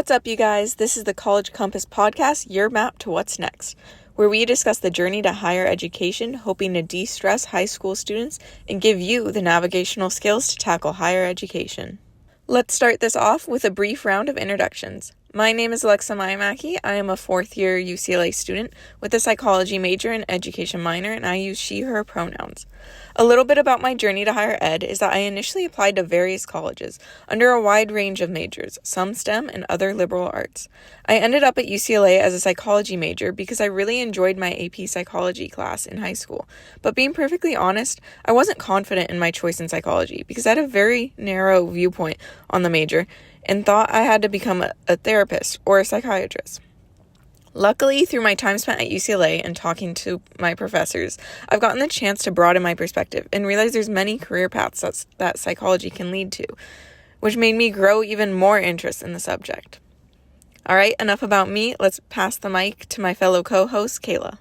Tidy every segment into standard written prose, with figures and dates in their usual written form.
What's up, you guys? This is the College Compass podcast, your map to what's next, where we discuss the journey to higher education, hoping to de-stress high school students and give you the navigational skills to tackle higher education. Let's start this off with a brief round of introductions. My name is Alexa Mayamaki. I am a fourth-year UCLA student with a psychology major and education minor, and I use she, her pronouns. A little bit about my journey to higher ed is that I initially applied to various colleges under a wide range of majors, some STEM and other liberal arts. I ended up at UCLA as a psychology major because I really enjoyed my AP psychology class in high school. But being perfectly honest, I wasn't confident in my choice in psychology because I had a very narrow viewpoint on the major and thought I had to become a therapist or a psychiatrist. Luckily, through my time spent at UCLA and talking to my professors, I've gotten the chance to broaden my perspective and realize there's many career paths that psychology can lead to, which made me grow even more interest in the subject. All right, enough about me. Let's pass the mic to my fellow co-host, Kayla.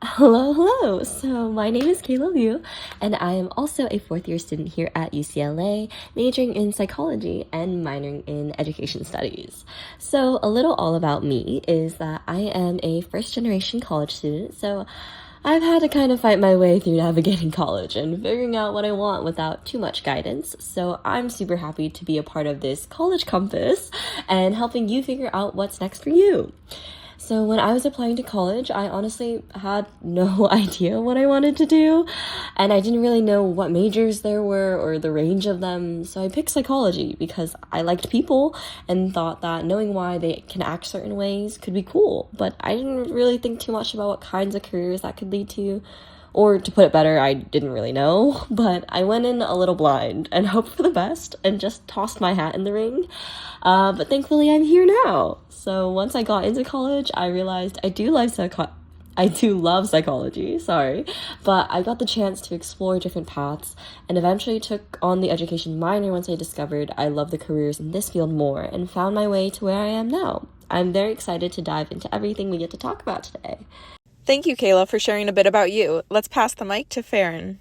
Hello. So my name is Kayla Liu, and I am also a fourth-year student here at UCLA, majoring in psychology and minoring in education studies. So a little all about me is that I am a first-generation college student, so I've had to kind of fight my way through navigating college and figuring out what I want without too much guidance. So I'm super happy to be a part of this College Compass and helping you figure out what's next for you. So when I was applying to college, I honestly had no idea what I wanted to do, and I didn't really know what majors there were or the range of them, so I picked psychology because I liked people and thought that knowing why they can act certain ways could be cool, but I didn't really think too much about what kinds of careers that could lead to. Or to put it better, I didn't really know, but I went in a little blind and hoped for the best and just tossed my hat in the ring. But thankfully, I'm here now. So once I got into college, I realized I do love psychology, but I got the chance to explore different paths and eventually took on the education minor once I discovered I love the careers in this field more and found my way to where I am now. I'm very excited to dive into everything we get to talk about today. Thank you, Kayla, for sharing a bit about you. Let's pass the mic to Farron.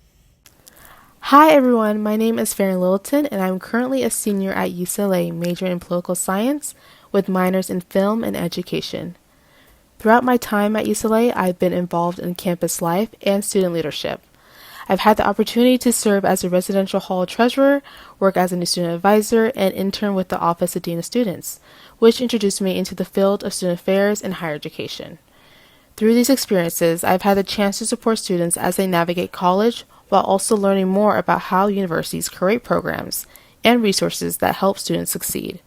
Hi everyone, my name is Farron Littleton and I'm currently a senior at UCLA majoring in political science with minors in film and education. Throughout my time at UCLA, I've been involved in campus life and student leadership. I've had the opportunity to serve as a residential hall treasurer, work as a new student advisor, and intern with the Office of Dean of Students, which introduced me into the field of student affairs and higher education. Through these experiences, I've had the chance to support students as they navigate college while also learning more about how universities create programs and resources that help students succeed.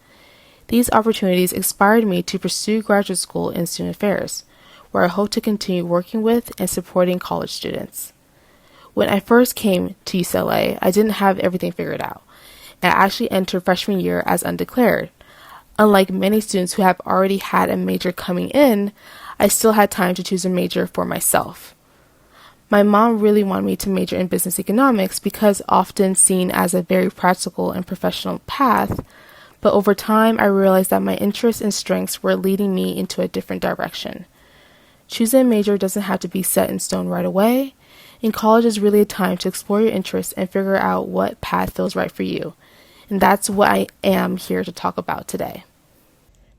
These opportunities inspired me to pursue graduate school in student affairs, where I hope to continue working with and supporting college students. When I first came to UCLA, I didn't have everything figured out, and I actually entered freshman year as undeclared. Unlike many students who have already had a major coming in, I still had time to choose a major for myself. My mom really wanted me to major in business economics because often seen as a very practical and professional path, but over time I realized that my interests and strengths were leading me into a different direction. Choosing a major doesn't have to be set in stone right away, and college is really a time to explore your interests and figure out what path feels right for you. And that's what I am here to talk about today.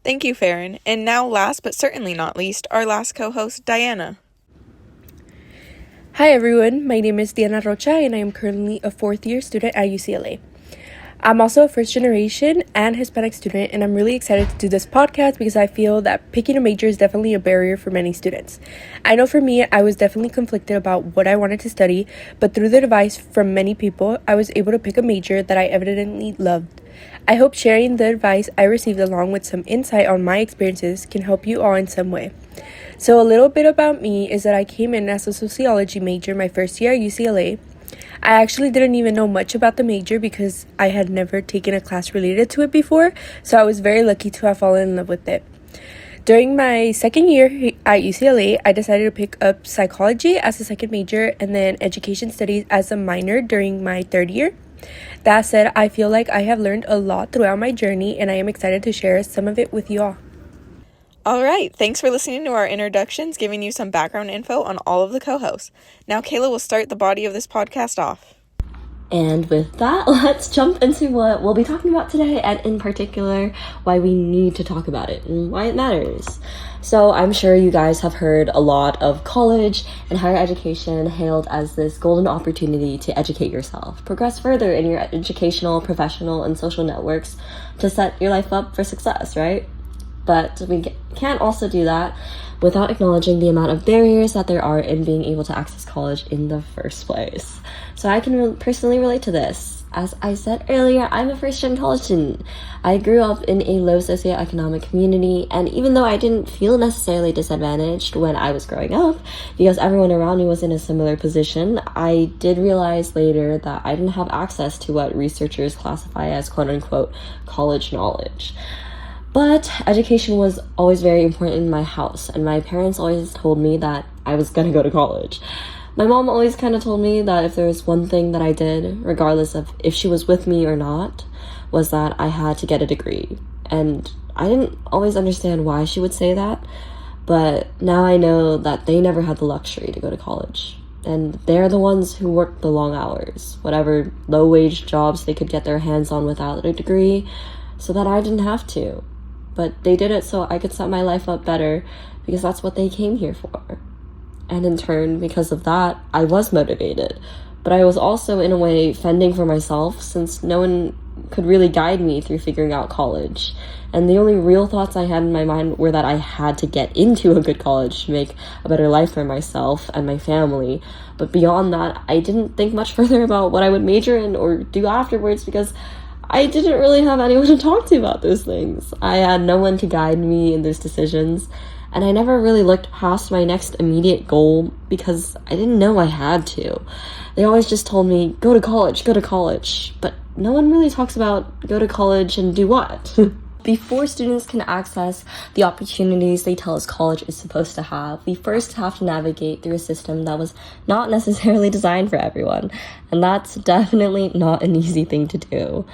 Thank you, Farron. And now, last but certainly not least, our last co-host, Diana. Hi everyone, my name is Diana Rocha and I am currently a fourth-year student at UCLA. I'm also a first-generation and Hispanic student, and I'm really excited to do this podcast because I feel that picking a major is definitely a barrier for many students. I know for me, I was definitely conflicted about what I wanted to study, but through the advice from many people, I was able to pick a major that I evidently loved. I hope sharing the advice I received along with some insight on my experiences can help you all in some way. So a little bit about me is that I came in as a sociology major my first year at UCLA. I actually didn't even know much about the major because I had never taken a class related to it before, so I was very lucky to have fallen in love with it. During my second year at UCLA, I decided to pick up psychology as a second major and then education studies as a minor during my third year. That said, I feel like I have learned a lot throughout my journey and I am excited to share some of it with you all. All right, thanks for listening to our introductions, giving you some background info on all of the co-hosts. Now Kayla will start the body of this podcast off. And with that, let's jump into what we'll be talking about today, and in particular, why we need to talk about it and why it matters. So I'm sure you guys have heard a lot of college and higher education hailed as this golden opportunity to educate yourself, progress further in your educational, professional, and social networks to set your life up for success, right? But we can't also do that without acknowledging the amount of barriers that there are in being able to access college in the first place. So I can personally relate to this. As I said earlier, I'm a first-gen college student. I grew up in a low socioeconomic community, and even though I didn't feel necessarily disadvantaged when I was growing up, because everyone around me was in a similar position, I did realize later that I didn't have access to what researchers classify as quote-unquote college knowledge. But education was always very important in my house, and my parents always told me that I was gonna go to college. My mom always kind of told me that if there was one thing that I did, regardless of if she was with me or not, was that I had to get a degree. And I didn't always understand why she would say that, but now I know that they never had the luxury to go to college. And they're the ones who worked the long hours, whatever low-wage jobs they could get their hands on without a degree, so that I didn't have to. But they did it so I could set my life up better, because that's what they came here for. And in turn, because of that, I was motivated. But I was also, in a way, fending for myself, since no one could really guide me through figuring out college. And the only real thoughts I had in my mind were that I had to get into a good college to make a better life for myself and my family. But beyond that, I didn't think much further about what I would major in or do afterwards, because I didn't really have anyone to talk to about those things. I had no one to guide me in those decisions, and I never really looked past my next immediate goal because I didn't know I had to. They always just told me, go to college, but no one really talks about go to college and do what? Before students can access the opportunities they tell us college is supposed to have, we first have to navigate through a system that was not necessarily designed for everyone. And that's definitely not an easy thing to do.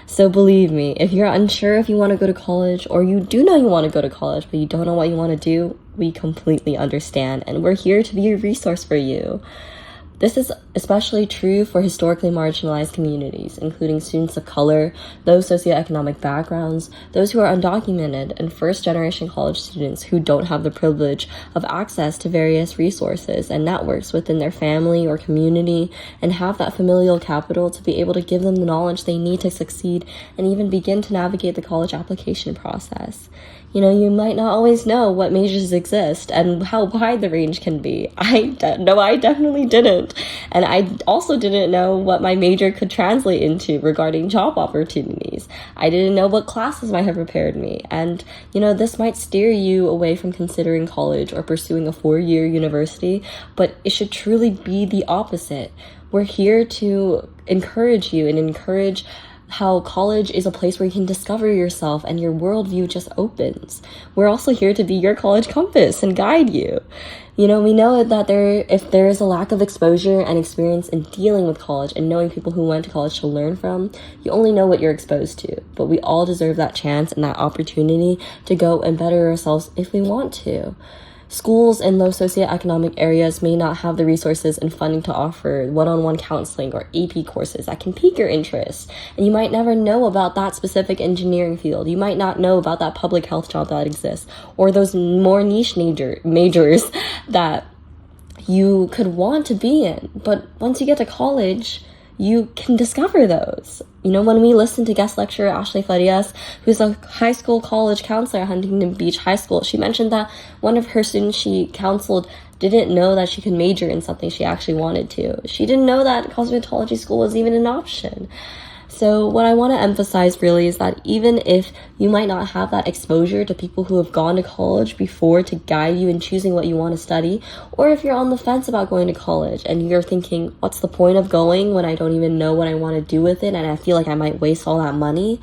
So believe me, if you're unsure if you want to go to college, or you do know you want to go to college, but you don't know what you want to do, we completely understand. And we're here to be a resource for you. This is especially true for historically marginalized communities, including students of color, those socioeconomic backgrounds, those who are undocumented, and first-generation college students who don't have the privilege of access to various resources and networks within their family or community, and have that familial capital to be able to give them the knowledge they need to succeed and even begin to navigate the college application process. You know, you might not always know what majors exist and how wide the range can be. I definitely didn't. And I also didn't know what my major could translate into regarding job opportunities. I didn't know what classes might have prepared me. And, you know, this might steer you away from considering college or pursuing a 4-year university, but it should truly be the opposite. We're here to encourage you and encourage how college is a place where you can discover yourself and your worldview just opens. We're also here to be your college compass and guide you. You know, we know that if there is a lack of exposure and experience in dealing with college and knowing people who went to college to learn from, you only know what you're exposed to. But we all deserve that chance and that opportunity to go and better ourselves if we want to. Schools in low socioeconomic areas may not have the resources and funding to offer one-on-one counseling or AP courses that can pique your interest. And you might never know about that specific engineering field. You might not know about that public health job that exists, or those more niche majors that you could want to be in. But once you get to college, you can discover those. You know, when we listened to guest lecturer Ashley Farias, who's a high school college counselor at Huntington Beach High School, she mentioned that one of her students she counseled didn't know that she could major in something she actually wanted to. She didn't know that cosmetology school was even an option. So what I want to emphasize really is that even if you might not have that exposure to people who have gone to college before to guide you in choosing what you want to study, or if you're on the fence about going to college and you're thinking, what's the point of going when I don't even know what I want to do with it and I feel like I might waste all that money,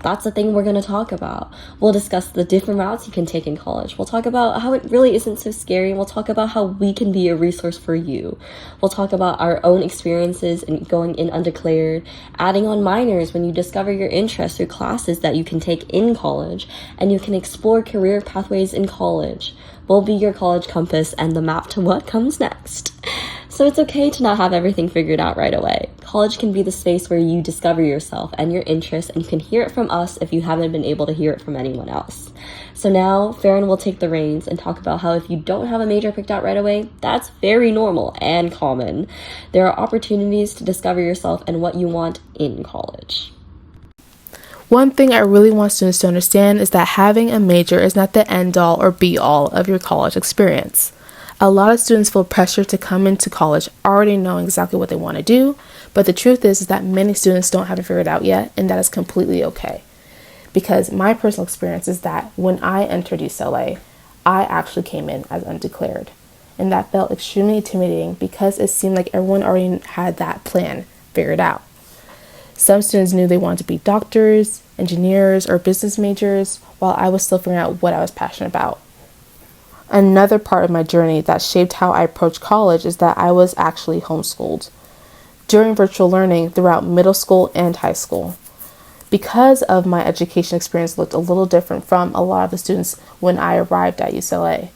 that's the thing we're going to talk about. We'll discuss the different routes you can take in college. We'll talk about how it really isn't so scary. We'll talk about how we can be a resource for you. We'll talk about our own experiences in going in undeclared, adding on minors when you discover your interests or classes that you can take in college, and you can explore career pathways in college. We'll be your college compass and the map to what comes next. So it's okay to not have everything figured out right away. College can be the space where you discover yourself and your interests, and you can hear it from us if you haven't been able to hear it from anyone else. So now, Farron will take the reins and talk about how if you don't have a major picked out right away, that's very normal and common. There are opportunities to discover yourself and what you want in college. One thing I really want students to understand is that having a major is not the end-all or be-all of your college experience. A lot of students feel pressure to come into college already knowing exactly what they want to do, but the truth is that many students don't have it figured out yet, and that is completely okay. Because my personal experience is that when I entered UCLA, I actually came in as undeclared, and that felt extremely intimidating because it seemed like everyone already had that plan figured out. Some students knew they wanted to be doctors, engineers, or business majors, while I was still figuring out what I was passionate about. Another part of my journey that shaped how I approached college is that I was actually homeschooled during virtual learning throughout middle school and high school. Because of my education experience looked a little different from a lot of the students when I arrived at UCLA.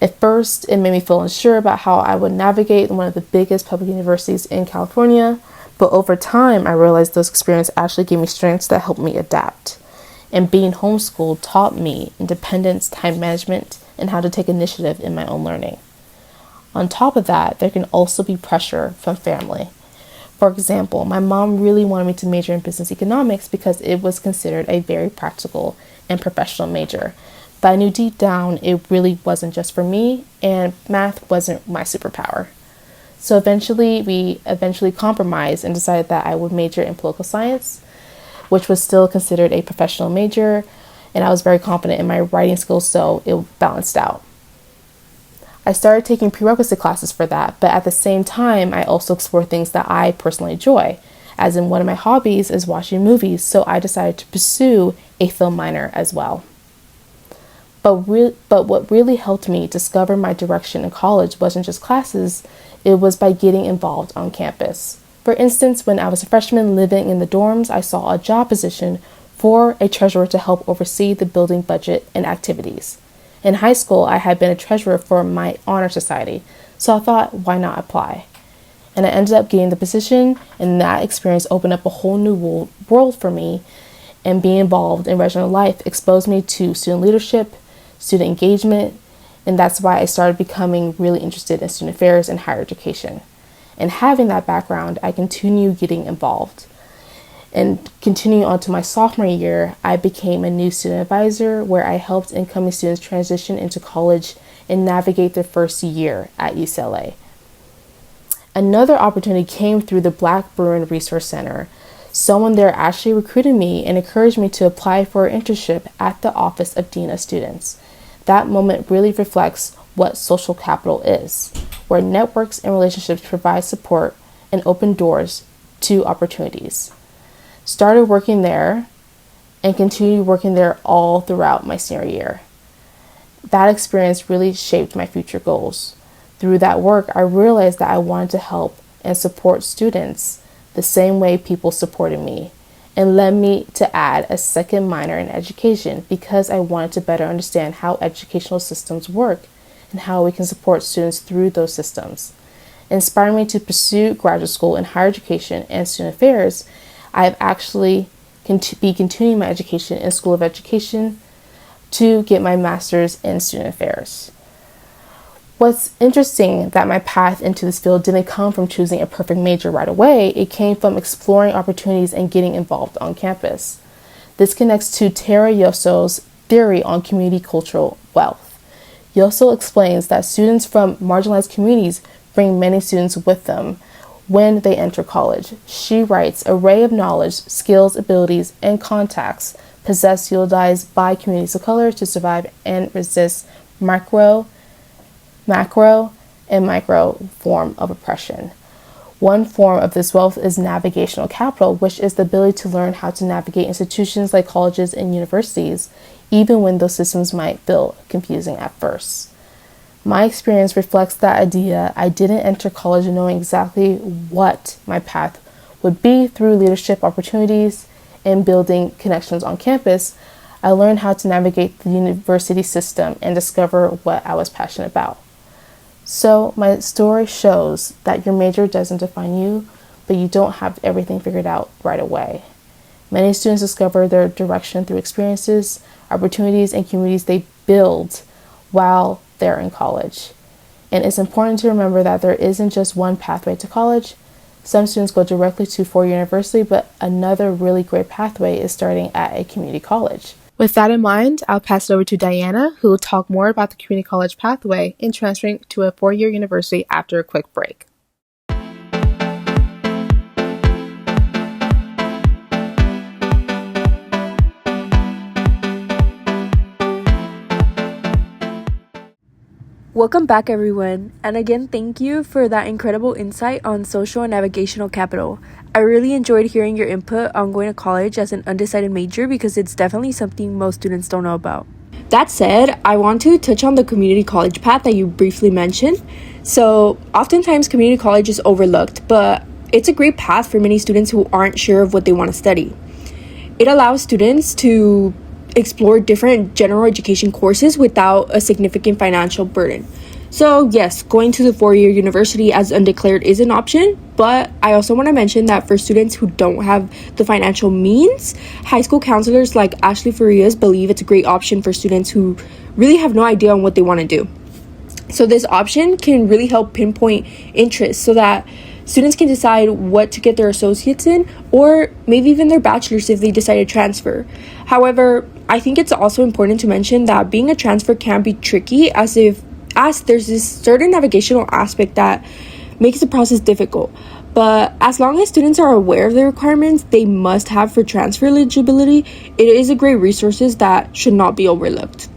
At first, it made me feel unsure about how I would navigate one of the biggest public universities in California, but over time, I realized those experiences actually gave me strengths that helped me adapt. And being homeschooled taught me independence, time management, and how to take initiative in my own learning. On top of that, there can also be pressure from family. For example, my mom really wanted me to major in business economics because it was considered a very practical and professional major. But I knew deep down it really wasn't just for me, and math wasn't my superpower. So we eventually compromised and decided that I would major in political science, which was still considered a professional major, and I was very confident in my writing skills, so it balanced out. I started taking prerequisite classes for that, but at the same time, I also explored things that I personally enjoy, as in one of my hobbies is watching movies, so I decided to pursue a film minor as well. But what really helped me discover my direction in college wasn't just classes, it was by getting involved on campus. For instance, when I was a freshman living in the dorms, I saw a job position for a treasurer to help oversee the building budget and activities. In high school, I had been a treasurer for my honor society, so I thought, why not apply? And I ended up getting the position, and that experience opened up a whole new world for me, and being involved in regional life exposed me to student leadership, student engagement, and that's why I started becoming really interested in student affairs and higher education. And having that background, I continued getting involved. And continuing on to my sophomore year, I became a new student advisor where I helped incoming students transition into college and navigate their first year at UCLA. Another opportunity came through the Black Bruin Resource Center. Someone there actually recruited me and encouraged me to apply for an internship at the Office of Dean of Students. That moment really reflects what social capital is, where networks and relationships provide support and open doors to opportunities. Started working there and continued working there all throughout my senior year. That experience really shaped my future goals. Through that work, I realized that I wanted to help and support students the same way people supported me, and led me to add a second minor in education because I wanted to better understand how educational systems work and how we can support students through those systems. It inspired me to pursue graduate school in higher education and student affairs. I have actually be continuing my education in School of Education to get my master's in student affairs. What's interesting that my path into this field didn't come from choosing a perfect major right away. It came from exploring opportunities and getting involved on campus. This connects to Tara Yosso's theory on community cultural wealth. Yosso explains that students from marginalized communities bring many students with them when they enter college. She writes, array of knowledge, skills, abilities, and contacts possessed utilized by communities of color to survive and resist macro, and micro form of oppression. One form of this wealth is navigational capital, which is the ability to learn how to navigate institutions like colleges and universities, even when those systems might feel confusing at first. My experience reflects that idea. I didn't enter college knowing exactly what my path would be. Through leadership opportunities and building connections on campus, I learned how to navigate the university system and discover what I was passionate about. So my story shows that your major doesn't define you, but you don't have everything figured out right away. Many students discover their direction through experiences, opportunities, and communities they build while they're in college. And it's important to remember that there isn't just one pathway to college. Some students go directly to four-year university, but another really great pathway is starting at a community college. With that in mind, I'll pass it over to Diana, who will talk more about the community college pathway and transferring to a four-year university after a quick break. Welcome back, everyone, and again, thank you for that incredible insight on social and navigational capital. I really enjoyed hearing your input on going to college as an undecided major because it's definitely something most students don't know about. That said, I want to touch on the community college path that you briefly mentioned. So, oftentimes community college is overlooked, but it's a great path for many students who aren't sure of what they want to study. It allows students to explore different general education courses without a significant financial burden. So yes, going to the four-year university as undeclared is an option, but I also want to mention that for students who don't have the financial means, high school counselors like Ashley Farias believe it's a great option for students who really have no idea on what they want to do. So this option can really help pinpoint interests so that students can decide what to get their associates in, or maybe even their bachelor's if they decide to transfer. However, I think it's also important to mention that being a transfer can be tricky as there's this certain navigational aspect that makes the process difficult. But as long as students are aware of the requirements they must have for transfer eligibility, it is a great resource that should not be overlooked.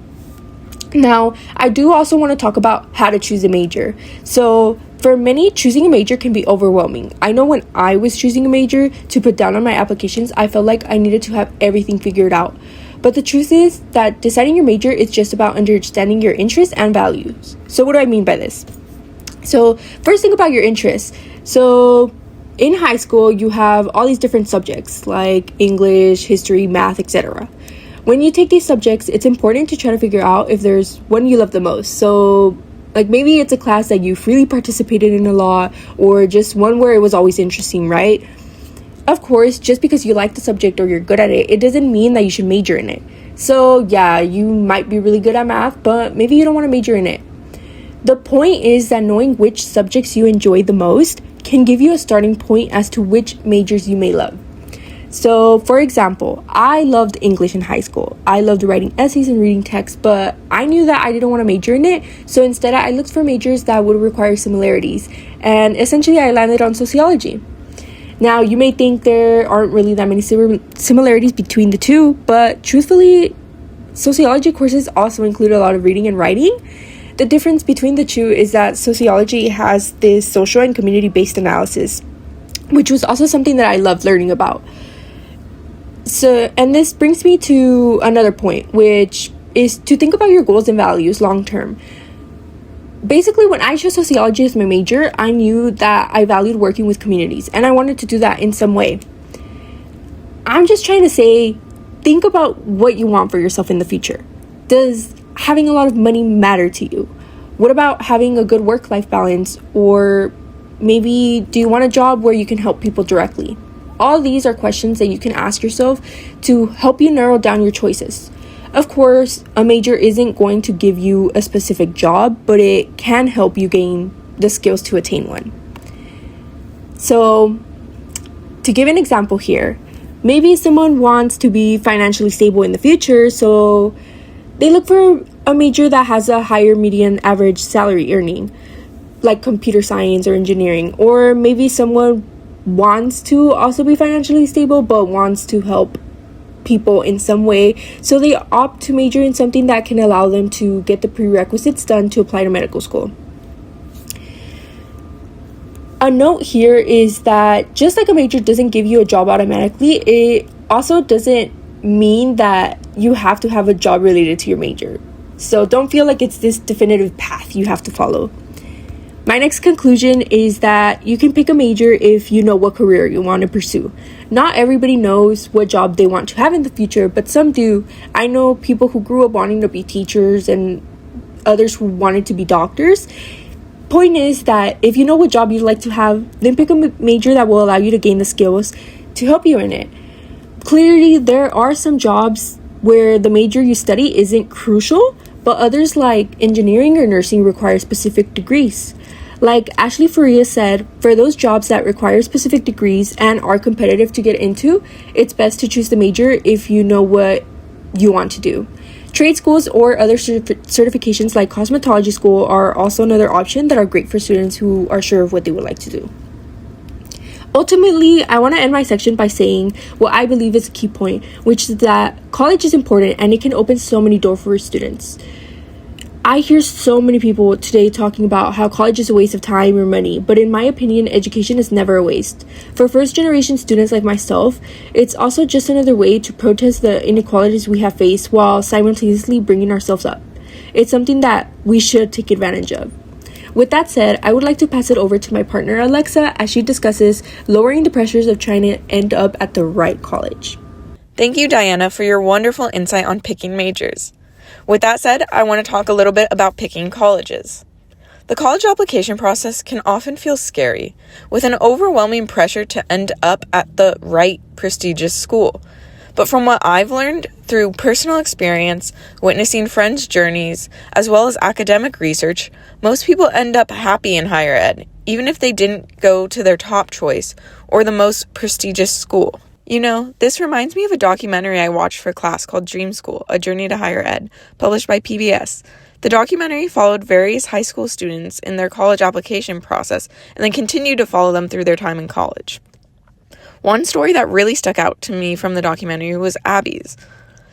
Now, I do also want to talk about how to choose a major. So for many, choosing a major can be overwhelming. I know when I was choosing a major to put down on my applications, I felt like I needed to have everything figured out. But the truth is that deciding your major is just about understanding your interests and values. So what do I mean by this? So first, think about your interests. So in high school, you have all these different subjects like English, history, math, etc. When you take these subjects, it's important to try to figure out if there's one you love the most. So like maybe it's a class that you freely participated in a lot, or just one where it was always interesting, right? Of course, just because you like the subject or you're good at it, it doesn't mean that you should major in it. So yeah, you might be really good at math, but maybe you don't want to major in it. The point is that knowing which subjects you enjoy the most can give you a starting point as to which majors you may love. So, for example, I loved English in high school. I loved writing essays and reading texts, but I knew that I didn't want to major in it, so instead I looked for majors that would require similarities, and essentially I landed on sociology. Now, you may think there aren't really that many similarities between the two, but truthfully, sociology courses also include a lot of reading and writing. The difference between the two is that sociology has this social and community-based analysis, which was also something that I loved learning about. So, and this brings me to another point, which is to think about your goals and values long term. Basically, when I chose sociology as my major, I knew that I valued working with communities, and I wanted to do that in some way. I'm just trying to say, think about what you want for yourself in the future. Does having a lot of money matter to you? What about having a good work-life balance? Or maybe do you want a job where you can help people directly? All these are questions that you can ask yourself to help you narrow down your choices. Of course, a major isn't going to give you a specific job, but it can help you gain the skills to attain one. So, to give an example here, maybe someone wants to be financially stable in the future, so they look for a major that has a higher median average salary earning, like computer science or engineering. Or maybe someone wants to also be financially stable but wants to help people in some way, so they opt to major in something that can allow them to get the prerequisites done to apply to medical school. A note here is that just like a major doesn't give you a job automatically, it also doesn't mean that you have to have a job related to your major. So don't feel like it's this definitive path you have to follow. My next conclusion is that you can pick a major if you know what career you want to pursue. Not everybody knows what job they want to have in the future, but some do. I know people who grew up wanting to be teachers and others who wanted to be doctors. point is that if you know what job you'd like to have, then pick a major that will allow you to gain the skills to help you in it. Clearly, there are some jobs where the major you study isn't crucial, but others like engineering or nursing require specific degrees. Like Ashley Faria said, for those jobs that require specific degrees and are competitive to get into, it's best to choose the major if you know what you want to do. Trade schools or other certifications like cosmetology school are also another option that are great for students who are sure of what they would like to do. Ultimately, I want to end my section by saying what I believe is a key point, which is that college is important and it can open so many doors for students. I hear so many people today talking about how college is a waste of time or money, but in my opinion, education is never a waste. For first-generation students like myself, it's also just another way to protest the inequalities we have faced while simultaneously bringing ourselves up. It's something that we should take advantage of. With that said, I would like to pass it over to my partner Alexa as she discusses lowering the pressures of trying to end up at the right college. Thank you, Diana, for your wonderful insight on picking majors. With that said, I want to talk a little bit about picking colleges. The college application process can often feel scary, with an overwhelming pressure to end up at the right prestigious school. But from what I've learned through personal experience, witnessing friends' journeys, as well as academic research, most people end up happy in higher ed, even if they didn't go to their top choice or the most prestigious school. You know, this reminds me of a documentary I watched for class called Dream School, A Journey to Higher Ed, published by PBS. The documentary followed various high school students in their college application process and then continued to follow them through their time in college. One story that really stuck out to me from the documentary was Abby's.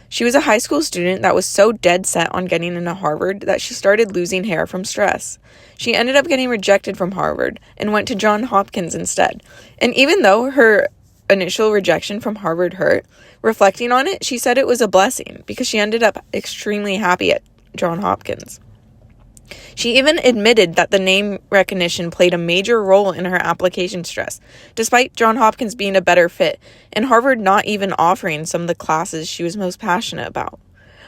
She was a high school student that was so dead set on getting into Harvard that she started losing hair from stress. She ended up getting rejected from Harvard and went to Johns Hopkins instead. And even though her initial rejection from Harvard hurt, reflecting on it, she said it was a blessing because she ended up extremely happy at Johns Hopkins. She even admitted that the name recognition played a major role in her application stress, despite Johns Hopkins being a better fit, and Harvard not even offering some of the classes she was most passionate about.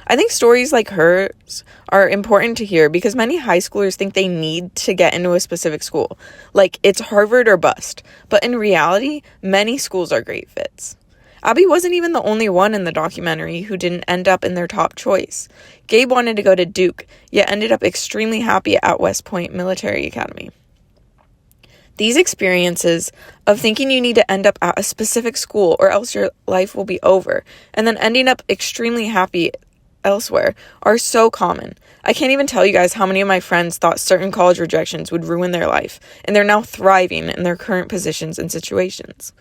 I think stories like hers are important to hear because many high schoolers think they need to get into a specific school, like it's Harvard or bust, but in reality, many schools are great fits. Abby wasn't even the only one in the documentary who didn't end up in their top choice. Gabe wanted to go to Duke, yet ended up extremely happy at West Point Military Academy. These experiences of thinking you need to end up at a specific school or else your life will be over, and then ending up extremely happy elsewhere are so common. I can't even tell you guys how many of my friends thought certain college rejections would ruin their life, and they're now thriving in their current positions and situations.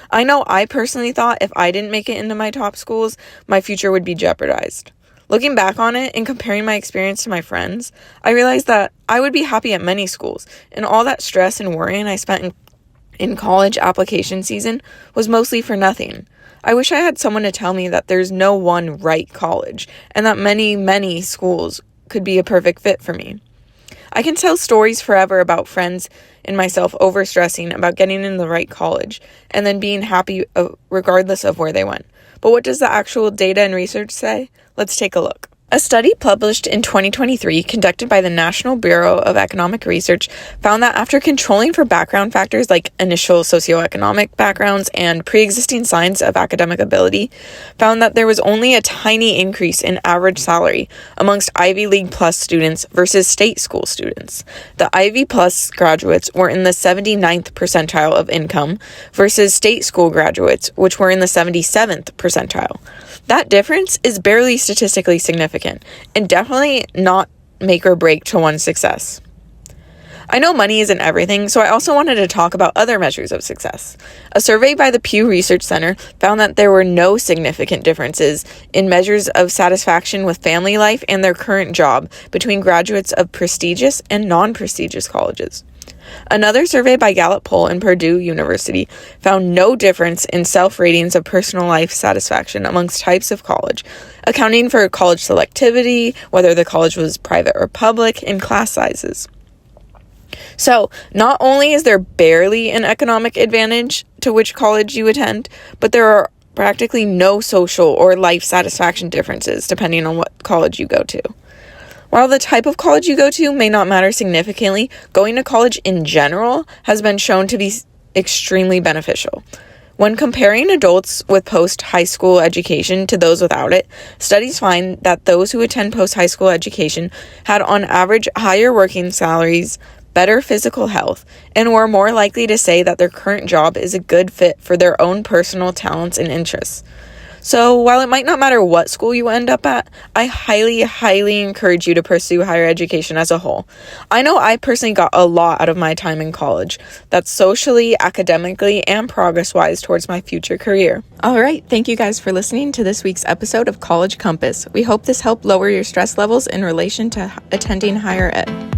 I know I personally thought if I didn't make it into my top schools, my future would be jeopardized. Looking back on it and comparing my experience to my friends, I realized that I would be happy at many schools, and all that stress and worrying I spent in college application season was mostly for nothing. I wish I had someone to tell me that there's no one right college, and that many schools could be a perfect fit for me. I can tell stories forever about friends and myself overstressing about getting in the right college, and then being happy regardless of where they went. But what does the actual data and research say? Let's take a look. A study published in 2023 conducted by the National Bureau of Economic Research found that after controlling for background factors like initial socioeconomic backgrounds and pre-existing signs of academic ability, found that there was only a tiny increase in average salary amongst Ivy League Plus students versus state school students. The Ivy Plus graduates were in the 79th percentile of income versus state school graduates, which were in the 77th percentile. That difference is barely statistically significant, and definitely not make or break to one's success. I know money isn't everything, so I also wanted to talk about other measures of success. A survey by the Pew Research Center found that there were no significant differences in measures of satisfaction with family life and their current job between graduates of prestigious and non-prestigious colleges. Another survey by Gallup Poll and Purdue University found no difference in self-ratings of personal life satisfaction amongst types of college, accounting for college selectivity, whether the college was private or public, and class sizes. So, not only is there barely an economic advantage to which college you attend, but there are practically no social or life satisfaction differences depending on what college you go to. While the type of college you go to may not matter significantly, going to college in general has been shown to be extremely beneficial. When comparing adults with post-high school education to those without it, studies find that those who attend post-high school education had on average higher working salaries, better physical health, and were more likely to say that their current job is a good fit for their own personal talents and interests. So while it might not matter what school you end up at, I highly encourage you to pursue higher education as a whole. I know I personally got a lot out of my time in college. That's socially, academically, and progress-wise towards my future career. All right, thank you guys for listening to this week's episode of College Compass. We hope this helped lower your stress levels in relation to attending higher ed.